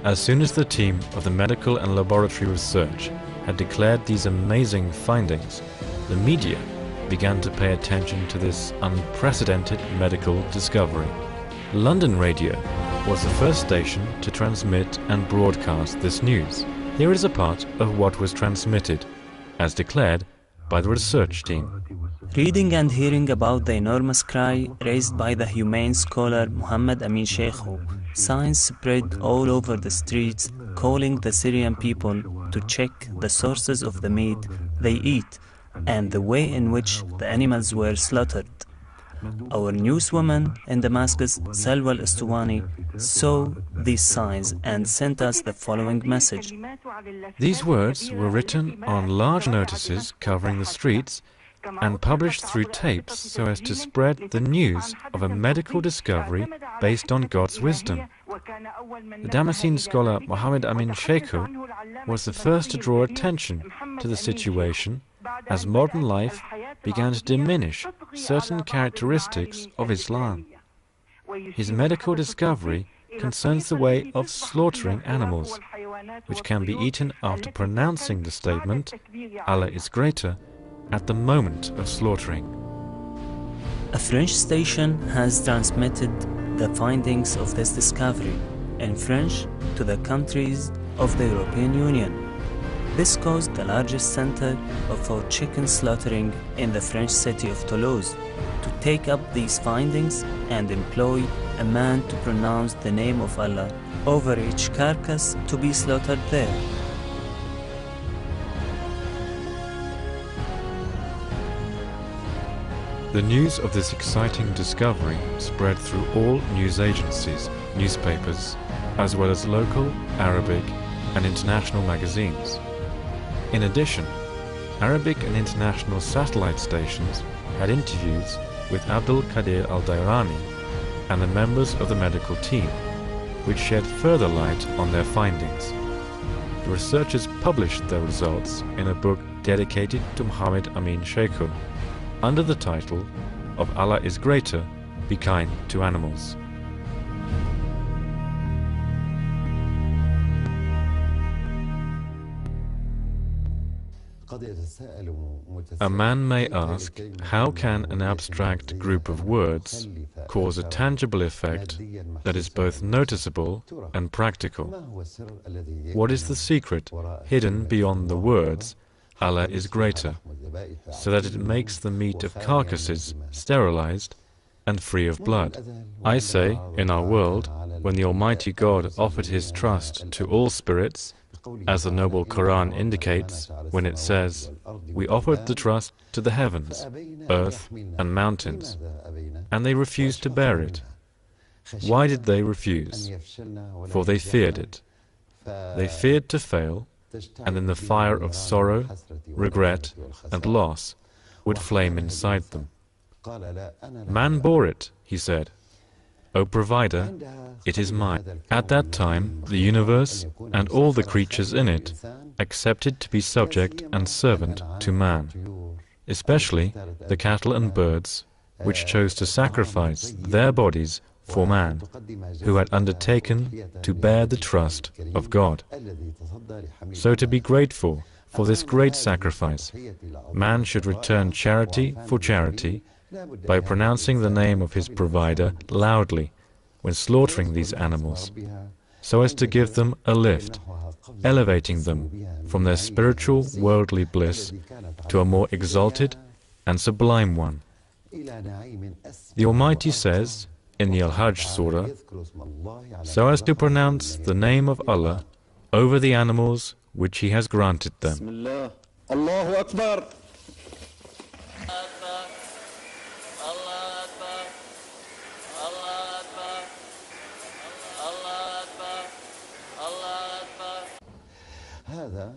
As soon as the team of the medical and laboratory research had declared these amazing findings, the media began to pay attention to this unprecedented medical discovery. London Radio was the first station to transmit and broadcast this news. Here is a part of what was transmitted, as declared by the research team. Reading and hearing about the enormous cry raised by the humane scholar Muhammad Amin Sheikhu, signs spread all over the streets calling the Syrian people to check the sources of the meat they eat and the way in which the animals were slaughtered. Our newswoman in Damascus, Salwa al-Istuwani, saw these signs and sent us the following message. These words were written on large notices covering the streets and published through tapes so as to spread the news of a medical discovery based on God's wisdom. The Damascene scholar Muhammad Amin Sheikhu was the first to draw attention to the situation as modern life began to diminish certain characteristics of Islam. His medical discovery concerns the way of slaughtering animals, which can be eaten after pronouncing the statement, Allah is greater, at the moment of slaughtering. A French station has transmitted the findings of this discovery in French to the countries of the European Union. This caused the largest center for chicken slaughtering in the French city of Toulouse to take up these findings and employ a man to pronounce the name of Allah over each carcass to be slaughtered there. The news of this exciting discovery spread through all news agencies, newspapers, as well as local, Arabic, and international magazines. In addition, Arabic and international satellite stations had interviews with Abdul Qadir al-Dairani and the members of the medical team, which shed further light on their findings. The researchers published their results in a book dedicated to Muhammad Amin Sheikhu, under the title of Allah is Greater, Be Kind to Animals. A man may ask, how can an abstract group of words cause a tangible effect that is both noticeable and practical? What is the secret hidden beyond the words, Allah is greater, so that it makes the meat of carcasses sterilized and free of blood? I say, in our world, when the Almighty God offered His trust to all spirits, as the noble Quran indicates when it says, we offered the trust to the heavens, earth and mountains, and they refused to bear it. Why did they refuse? For they feared it. They feared to fail, and then the fire of sorrow, regret, and loss would flame inside them. Man bore it, he said. O Provider, it is mine. At that time, the universe and all the creatures in it accepted to be subject and servant to man, especially the cattle and birds, which chose to sacrifice their bodies for man, who had undertaken to bear the trust of God. So to be grateful for this great sacrifice, man should return charity for charity by pronouncing the name of his provider loudly when slaughtering these animals, so as to give them a lift, elevating them from their spiritual worldly bliss to a more exalted and sublime one. The Almighty says in the Al-Hajj Surah, so as to pronounce the name of Allah over the animals which He has granted them. Allahu Akbar.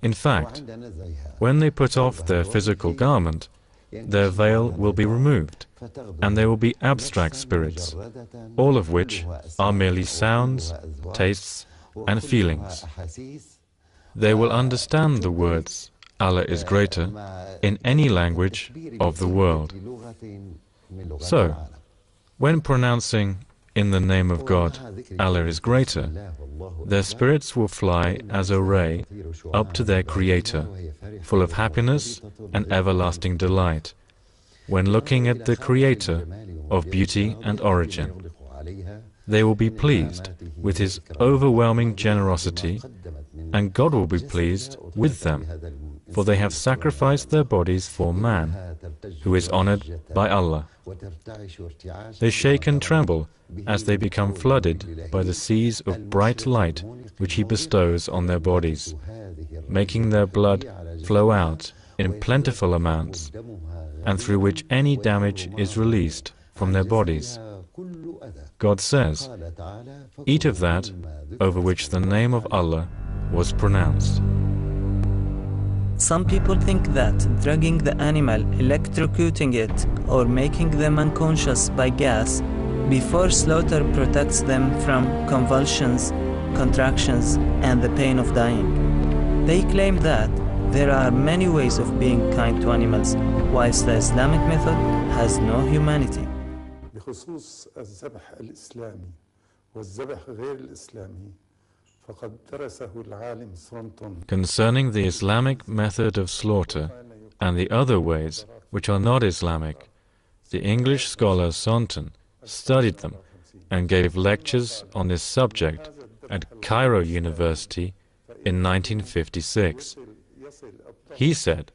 In fact, when they put off their physical garment, their veil will be removed, and there will be abstract spirits, all of which are merely sounds, tastes, and feelings. They will understand the words, Allah is greater, in any language of the world. So, when pronouncing, in the name of God, Allah is greater, their spirits will fly as a ray up to their Creator, full of happiness and everlasting delight, when looking at the Creator of beauty and origin. They will be pleased with His overwhelming generosity, and God will be pleased with them, for they have sacrificed their bodies for man, who is honored by Allah. They shake and tremble as they become flooded by the seas of bright light which He bestows on their bodies, making their blood flow out in plentiful amounts, and through which any damage is released from their bodies. God says, "Eat of that over which the name of Allah was pronounced." Some people think that drugging the animal, electrocuting it, or making them unconscious by gas before slaughter protects them from convulsions, contractions, and the pain of dying. They claim that there are many ways of being kind to animals, whilst the Islamic method has no humanity. بخصوص الذبح الإسلامي والذبح غير الإسلامي فقد درسه العالم ثورنتون. Concerning the Islamic method of slaughter and the other ways which are not Islamic, the English scholar Thornton studied them and gave lectures on this subject at Cairo University in 1956. He said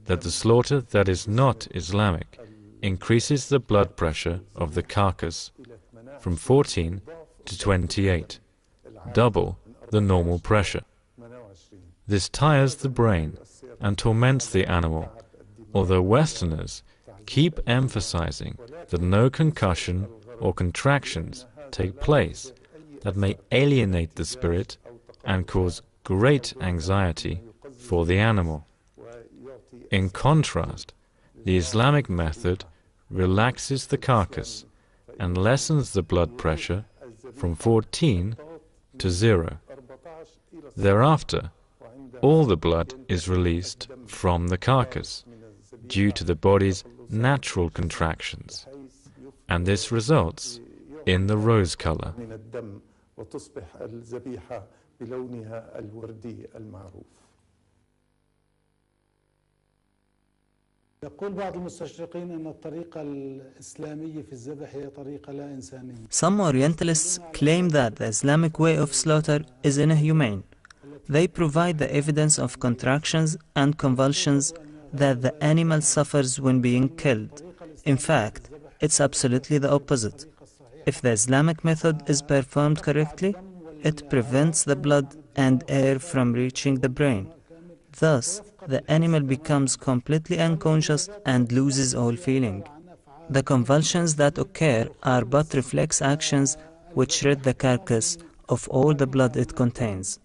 that the slaughter that is not Islamic increases the blood pressure of the carcass from 14 to 28, double the normal pressure. This tires the brain and torments the animal, although Westerners keep emphasizing that no concussion or contractions take place that may alienate the spirit and cause great anxiety for the animal. In contrast, the Islamic method relaxes the carcass and lessens the blood pressure from 14 to 0. Thereafter, all the blood is released from the carcass due to the body's natural contractions, and this results in the rose color. Some Orientalists claim that the Islamic way of slaughter is inhumane. They provide the evidence of contractions and convulsions that the animal suffers when being killed. In fact, it's absolutely the opposite. If the Islamic method is performed correctly, it prevents the blood and air from reaching the brain. Thus, the animal becomes completely unconscious and loses all feeling. The convulsions that occur are but reflex actions which rid the carcass of all the blood it contains.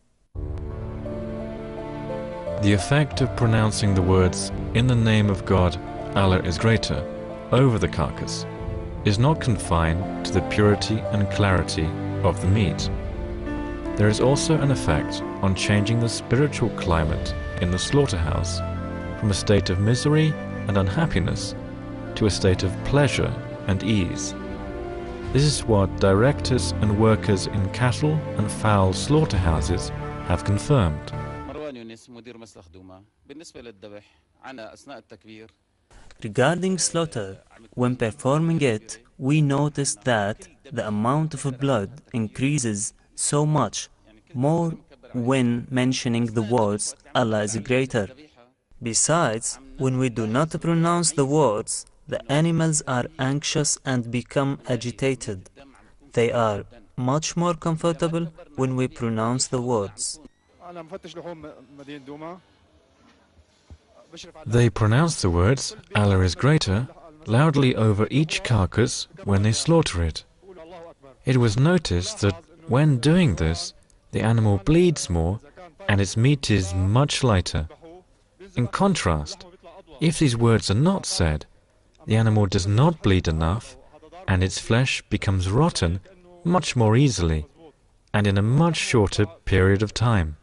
The effect of pronouncing the words, "In the name of God, Allah is greater," over the carcass is not confined to the purity and clarity of the meat. There is also an effect on changing the spiritual climate in the slaughterhouse from a state of misery and unhappiness to a state of pleasure and ease. This is what directors and workers in cattle and fowl slaughterhouses have confirmed. Regarding slaughter, when performing it, we noticed that the amount of blood increases so much more when mentioning the words Allah is greater. Besides, when we do not pronounce the words, the animals are anxious and become agitated. They are much more comfortable when we pronounce the words. They pronounce the words Allah is greater loudly over each carcass when they slaughter it. It was noticed that when doing this, the animal bleeds more and its meat is much lighter. In contrast, if these words are not said, the animal does not bleed enough and its flesh becomes rotten much more easily and in a much shorter period of time.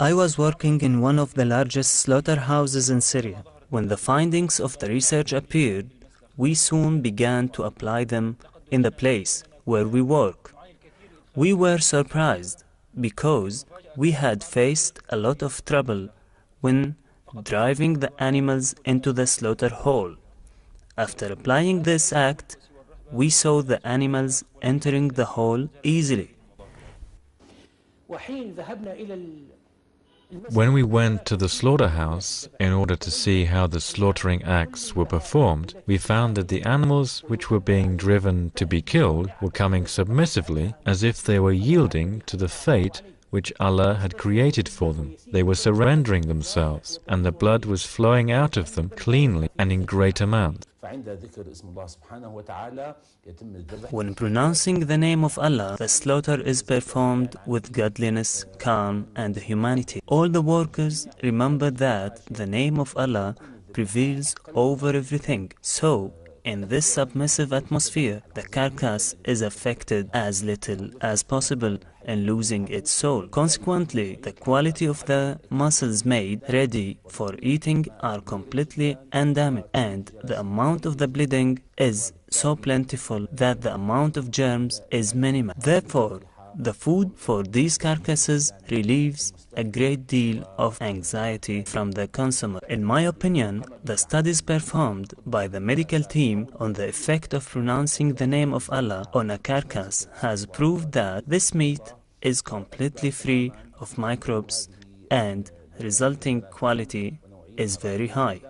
I was working in one of the largest slaughterhouses in Syria. When the findings of the research appeared, we soon began to apply them in the place where we work. We were surprised because we had faced a lot of trouble when driving the animals into the slaughter hall. After applying this act, we saw the animals entering the hall easily. When we went to the slaughterhouse in order to see how the slaughtering acts were performed, we found that the animals which were being driven to be killed were coming submissively, as if they were yielding to the fate which Allah had created for them. They were surrendering themselves, and the blood was flowing out of them cleanly and in great amounts. When pronouncing the name of Allah, the slaughter is performed with godliness, calm, and humanity. All the workers remember that the name of Allah prevails over everything. So, in this submissive atmosphere, the carcass is affected as little as possible in losing its soul. Consequently, the quality of the muscles made ready for eating are completely undamaged, and the amount of the bleeding is so plentiful that the amount of germs is minimal. Therefore, the food for these carcasses relieves a great deal of anxiety from the consumer. In my opinion, the studies performed by the medical team on the effect of pronouncing the name of Allah on a carcass has proved that this meat is completely free of microbes and resulting quality is very high.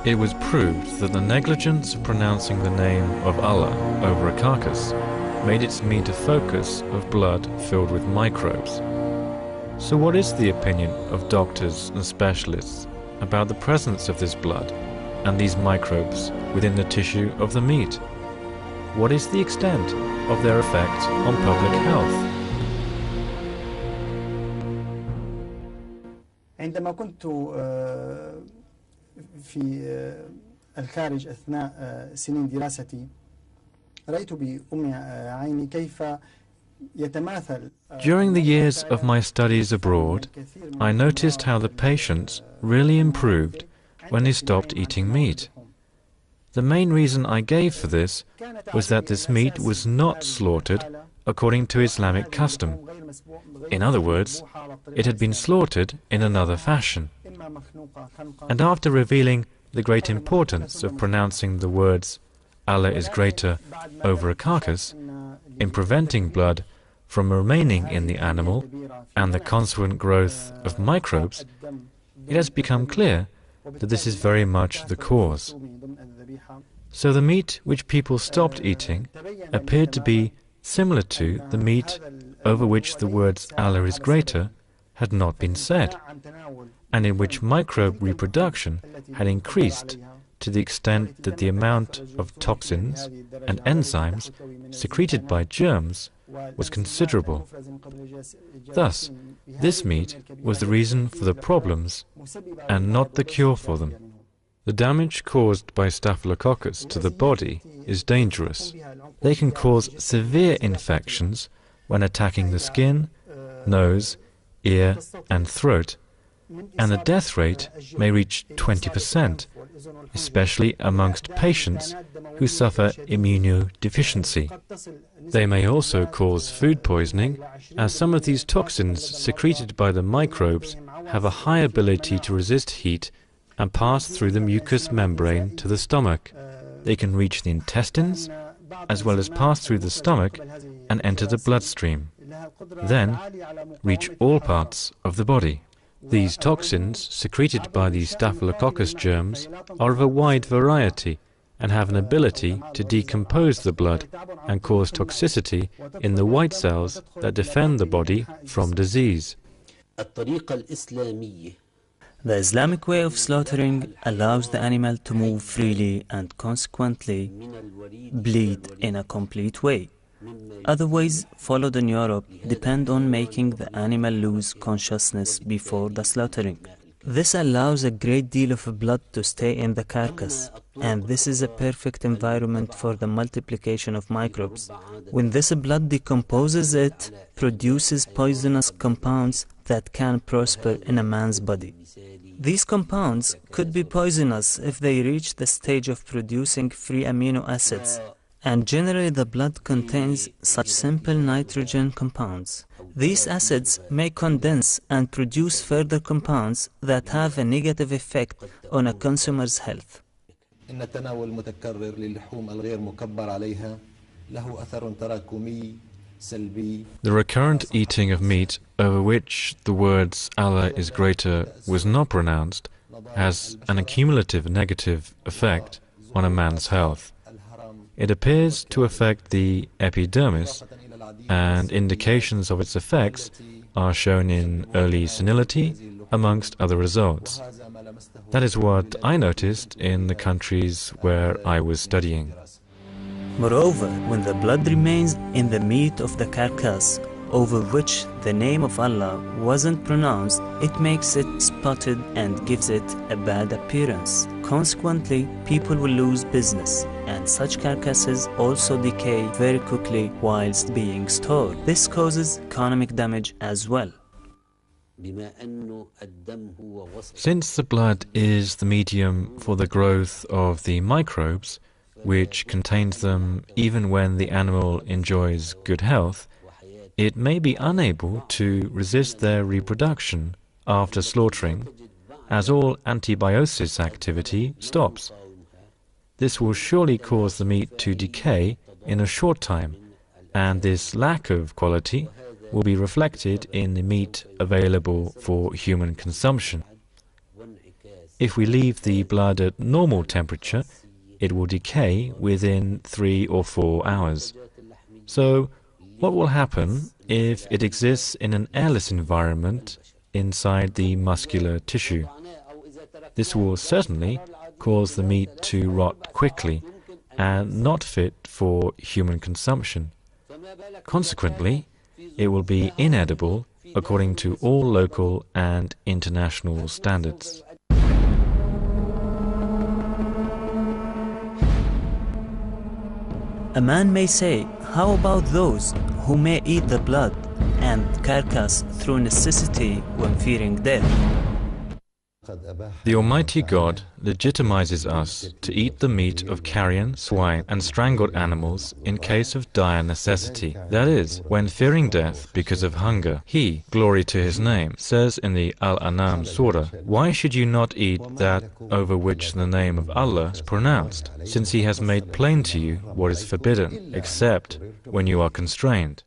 It was proved that the negligence of pronouncing the name of Allah over a carcass made its meat a focus of blood filled with microbes. So what is the opinion of doctors and specialists about the presence of this blood and these microbes within the tissue of the meat? What is the extent of their effect on public health? عندما كنت في الخارج أثناء سنين دراستي رأيت بأم عيني كيف يتماثل. During the years of my studies abroad, I noticed how the patients really improved when they stopped eating meat. The main reason I gave for this was that this meat was not slaughtered according to Islamic custom. In other words, it had been slaughtered in another fashion. And after revealing the great importance of pronouncing the words Allah is greater over a carcass, in preventing blood from remaining in the animal and the consequent growth of microbes, it has become clear that this is very much the cause. So the meat which people stopped eating appeared to be similar to the meat over which the words Allah is greater had not been said, and in which microbe reproduction had increased to the extent that the amount of toxins and enzymes secreted by germs was considerable. Thus, this meat was the reason for the problems and not the cure for them. The damage caused by Staphylococcus to the body is dangerous. They can cause severe infections when attacking the skin, nose, ear, and throat, and the death rate may reach 20%, especially amongst patients who suffer immunodeficiency. They may also cause food poisoning, as some of these toxins secreted by the microbes have a high ability to resist heat and pass through the mucous membrane to the stomach. They can reach the intestines, as well as pass through the stomach and enter the bloodstream, then reach all parts of the body. These toxins, secreted by these Staphylococcus germs, are of a wide variety and have an ability to decompose the blood and cause toxicity in the white cells that defend the body from disease. The Islamic way of slaughtering allows the animal to move freely and consequently bleed in a complete way. Other ways followed in Europe depend on making the animal lose consciousness before the slaughtering. This allows a great deal of blood to stay in the carcass, and this is a perfect environment for the multiplication of microbes. When this blood decomposes, it produces poisonous compounds that can prosper in a man's body. These compounds could be poisonous if they reach the stage of producing free amino acids, and generally the blood contains such simple nitrogen compounds. These acids may condense and produce further compounds that have a negative effect on a consumer's health. إن التناول المتكرر للحوم الغير مكبر عليها له أثر تراكمي سلبي. The recurrent eating of meat over which the words Allah is greater was not pronounced has an accumulative negative effect on a man's health. It appears to affect the epidermis, and indications of its effects are shown in early senility, amongst other results. That is what I noticed in the countries where I was studying. Moreover, when the blood remains in the meat of the carcass over which the name of Allah wasn't pronounced, it makes it spotted and gives it a bad appearance. Consequently, people will lose business, and such carcasses also decay very quickly whilst being stored. This causes economic damage as well. Since the blood is the medium for the growth of the microbes, which contains them even when the animal enjoys good health, it may be unable to resist their reproduction after slaughtering, as all antibiosis activity stops. This will surely cause the meat to decay in a short time, and this lack of quality will be reflected in the meat available for human consumption. If we leave the blood at normal temperature, it will decay within 3 or 4 hours. So, what will happen if it exists in an airless environment inside the muscular tissue? This will certainly cause the meat to rot quickly and not fit for human consumption. Consequently, it will be inedible according to all local and international standards. A man may say, how about those who may eat the blood and carcass through necessity when fearing death? The Almighty God legitimizes us to eat the meat of carrion, swine, and strangled animals in case of dire necessity. That is, when fearing death because of hunger. He, glory to His name, says in the Al-An'am Surah, "Why should you not eat that over which the name of Allah is pronounced, since He has made plain to you what is forbidden, except when you are constrained?"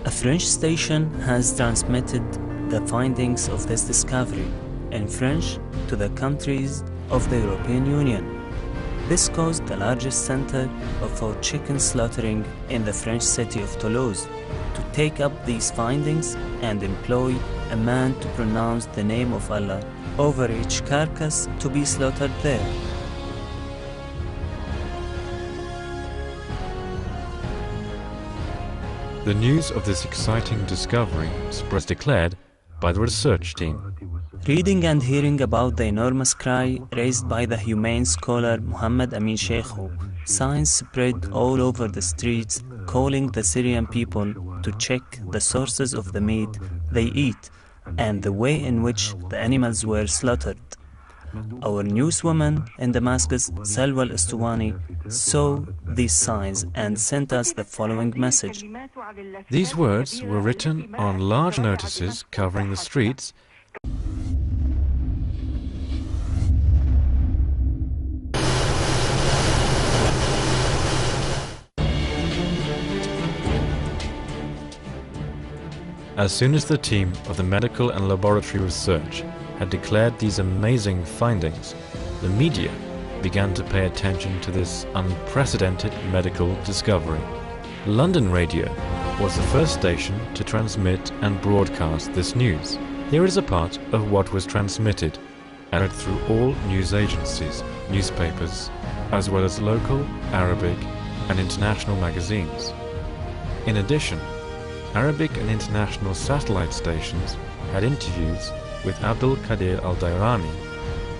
A French station has transmitted the findings of this discovery in French to the countries of the European Union. This caused the largest center for chicken slaughtering in the French city of Toulouse to take up these findings and employ a man to pronounce the name of Allah over each carcass to be slaughtered there. The news of this exciting discovery was declared by the research team. Reading and hearing about the enormous cry raised by the humane scholar Muhammad Amin Sheikhu, signs spread all over the streets calling the Syrian people to check the sources of the meat they eat and the way in which the animals were slaughtered. our newswoman in Damascus, Salwa al-Istuwani, saw these signs and sent us the following message. These words were written on large notices covering the streets. As soon as the team of the medical and laboratory research had declared these amazing findings, the media began to pay attention to this unprecedented medical discovery. London Radio was the first station to transmit and broadcast this news. Here is a part of what was transmitted and read through all news agencies, newspapers, as well as local, Arabic and international magazines. In addition, Arabic and international satellite stations had interviews with Abdul Qadir al-Dairani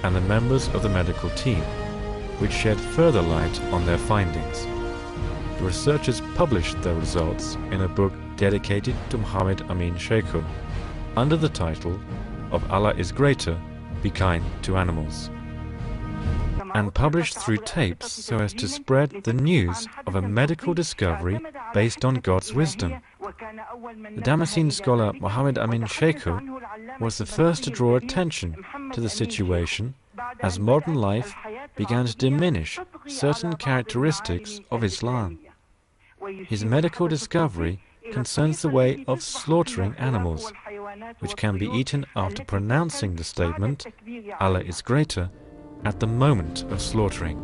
and the members of the medical team, which shed further light on their findings. The researchers published their results in a book dedicated to Muhammad Amin Sheikhu, under the title of Allah is Greater, Be Kind to Animals, and published through tapes so as to spread the news of a medical discovery based on God's wisdom. The Damascene scholar Muhammad Amin Sheikhu was the first to draw attention to the situation as modern life began to diminish certain characteristics of Islam. His medical discovery concerns the way of slaughtering animals, which can be eaten after pronouncing the statement, Allah is greater, at the moment of slaughtering.